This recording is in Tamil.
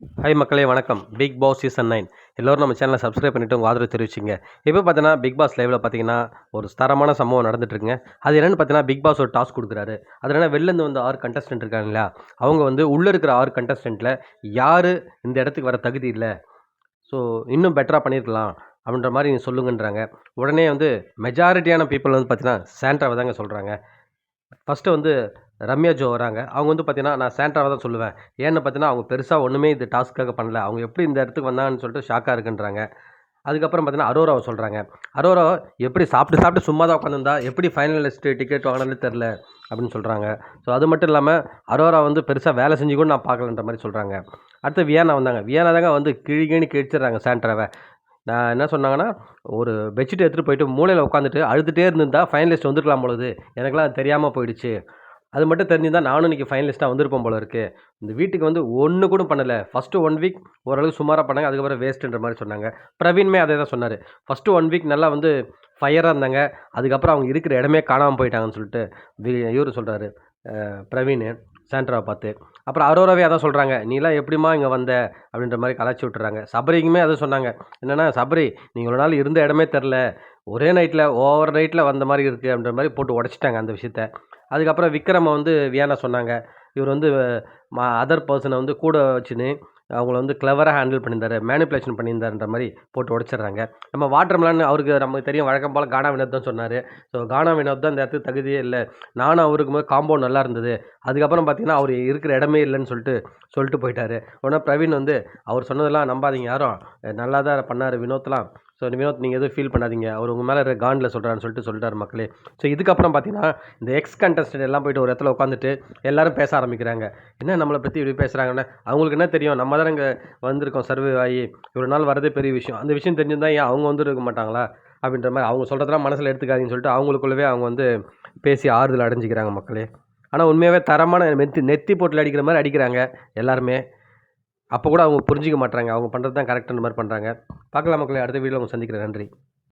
ஹாய் மக்களே வணக்கம். பிக் பாஸ் சீசன் 9 எல்லோரும் நம்ம சேனலை சப்ஸ்கிரைப் பண்ணிவிட்டு உங்கள் ஆதரவு தெரிவிச்சிங்க. இப்போ பார்த்தீங்கன்னா பிக் பாஸ் லைவில் பார்த்தீங்கன்னா ஒரு தரமான சம்பவம் நடந்துட்டுருக்குங்க. அது என்னென்னு பார்த்தீங்கன்னா பிக் பாஸ் ஒரு டாஸ்க் கொடுக்குறாரு. அது என்னன்னா வெளிலேருந்து வந்து 6 கண்டஸ்டன்ட் இருக்காங்க இல்லையா, அவங்க வந்து உள்ளே இருக்கிற 6 கண்டஸ்டன்ட்டில் யார் இந்த இடத்துக்கு வர தகுதி இல்லை, ஸோ இன்னும் பெட்டராக பண்ணியிருக்கலாம் அப்படின்ற மாதிரி சொல்லுங்கன்றாங்க. உடனே வந்து மெஜாரிட்டியான பீப்புள் வந்து பார்த்தீங்கன்னா சாண்ட்ராவை தாங்க சொல்கிறாங்க. ஃபஸ்ட்டு வந்து ரம்யா ஜோ வராங்க. அவங்க வந்து பார்த்தீங்கன்னா, நான் சாண்ட்ராவ தான் சொல்லுவேன். ஏன்னு பார்த்தீங்கன்னா, அவங்க பெருசா ஒண்ணுமே இந்த டாஸ்க்காக பண்ணல. அவங்க எப்படி இந்த இடத்துக்கு வந்தாங்கன்னு சொல்லிட்டு ஷாக்கா இருக்குன்றாங்க. அதுக்கப்புறம் பார்த்தீங்கன்னா, அரோராவ சொல்றாங்க. அரோரா எப்படி சாப்பிட்டு சாப்பிட்டு சும்மா தான் உட்காந்துருந்தா, எப்படி ஃபைனலிஸ்ட் டிக்கெட் வாங்குனான்னு தெரியல அப்படின்னு சொல்றாங்க. ஸோ அது மட்டும் இல்லாம, அரோரா வந்து பெருசா வேலை செஞ்சு கூட நான் பார்க்கலன்ற மாரி சொல்றாங்க. அடுத்து வியானா வந்தாங்க. வியானா தாங்க வந்து கிழி கிழின்னு கிழிச்சிடுறாங்க சாண்ட்ராவ. நான் என்ன சொன்னாங்கன்னா, ஒரு பெட்ஷீட் எடுத்துட்டு போயிட்டு மூலையில உட்காந்துட்டு அழுதுட்டே இருந்திருந்தா ஃபைனலிஸ்ட் வந்துருக்கலாம் போலது. எனக்கெல்லாம் அது தெரியாம போயிடுச்சு. அது மட்டும் தெரிஞ்சிருந்தா நானும் இன்னைக்கு ஃபைனலிஸ்ட்டா வந்திருப்பேன் போல இருக்கு. இந்த வீட்டுக்கு வந்து ஒண்ணு கூட பண்ணல. ஃபர்ஸ்ட்டு 1 வீக் ஓரளவுக்கு சுமாரா பண்ணாங்க. அதுக்கப்புறம் வேஸ்ட்டுன்ற மாரி சொன்னாங்க. பிரவீனுமே அதே தான் சொன்னாரு. ஃபர்ஸ்ட்டு 1 வீக் நல்லா வந்து ஃபயரா இருந்தாங்க. அதுக்கப்புறம் அவங்க இருக்கிற இடமே காணாம போயிட்டாங்கன்னு சொல்லிட்டு இவரு சொல்றாரு. பிரவீனு சாண்ட்ராவ பார்த்து. அப்புறம் அரோராவே அதான் சொல்றாங்க. "நீலாம் எப்படிம்மா இங்க வந்த?" அப்படின்ற மாரி கலாய்ச்சி விட்டுறாங்க. சபரிக்குமே அதான் சொன்னாங்க. என்னன்னா, "சபரி நீ இவ்வளோ நாள் இருந்த இடமே தெரில. ஒரே நைட்ல ஓவர் நைட்ல வந்த மாரி இருக்கு." அப்படின்ற மாரி போட்டு உடைச்சுட்டாங்க அந்த விஷயத்த. அதுக்கப்புறம் விக்ரம வந்து வியானா சொன்னாங்க. இவர் வந்து அதர் பெர்சன வந்து கூட வச்சுன்னு, அவங்கள வந்து கிளவரா ஹேண்டில் பண்ணியிருந்தாரு. மேனிபுலேஷன் பண்ணியிருந்தாருன்ற மாரி போட்டு உடைச்சிடுறாங்க. நம்ம வாட்டர்மெலன் அவருக்கு நமக்கு தெரியும் வழக்கம் போல கானா வினோத் தான் சொன்னாரு. ஸோ கானா வினோத் தான் இந்த இடத்துக்கு தகுதியே இல்ல. நானும் அவருக்குமே காம்பவுண்ட் நல்லா இருந்தது. அதுக்கப்புறம் பார்த்தீங்கன்னா, அவரு இருக்கிற இடமே இல்லன்னு சொல்லிட்டு போயிட்டாரு. உடனே பிரவீன் வந்து, அவர் சொன்னதெல்லாம் நம்பாதீங்க யாரும். நல்லா தான் பண்ணாரு வினோத்லாம். ஸோ வினோத் நீங்க எதுவும் ஃபீல் பண்ணாதீங்க. அவர் உங்க மேல இருக்க காண்ட்ல சொல்றாருன்னு சொல்லிட்டாரு மக்களே. ஸோ இதுக்கப்புறம் பார்த்தீங்கன்னா, இந்த எக்ஸ் கண்டஸ்டன்ட் எல்லாம் போயிட்டு ஒரு இடத்துல உட்காந்துட்டு எல்லாரும் பேச ஆரம்பிக்கிறாங்க. என்ன நம்மள பத்தி இப்படி பேசுறாங்கன்னா, அவங்களுக்கு என்ன தெரியும்? நம்ம தானே இங்க வந்திருக்கோம் சர்வே ஆயி. இவ்வளோ நாள் வரதே பெரிய விஷயம். அந்த விஷயம் தெரிஞ்சிருந்தா ஏன் அவங்க வந்துருக்க மாட்டாங்களா? அப்படின்ற மாரி அவங்க சொல்றதெல்லாம் மனசுல எடுத்துக்காதீங்கன்னு சொல்லிட்டு அவங்களுக்குள்ளவே அவங்க வந்து பேசி ஆறுதல் அடைஞ்சுக்கிறாங்க மக்களே. ஆனா உண்மையாவே தரமான நெத்தி போட்டுல அடிக்கிற மாரி அடிக்கிறாங்க எல்லாருமே. அப்ப கூட அவங்க புரிஞ்சுக்க மாட்றாங்க. அவங்க பண்றது தான் கரெக்ட்டுன்ற மாரி பண்றாங்க. பார்க்கலாம் மக்களே. அடுத்த வீடியோல உங்கள சந்திக்கிறேன். நன்றி.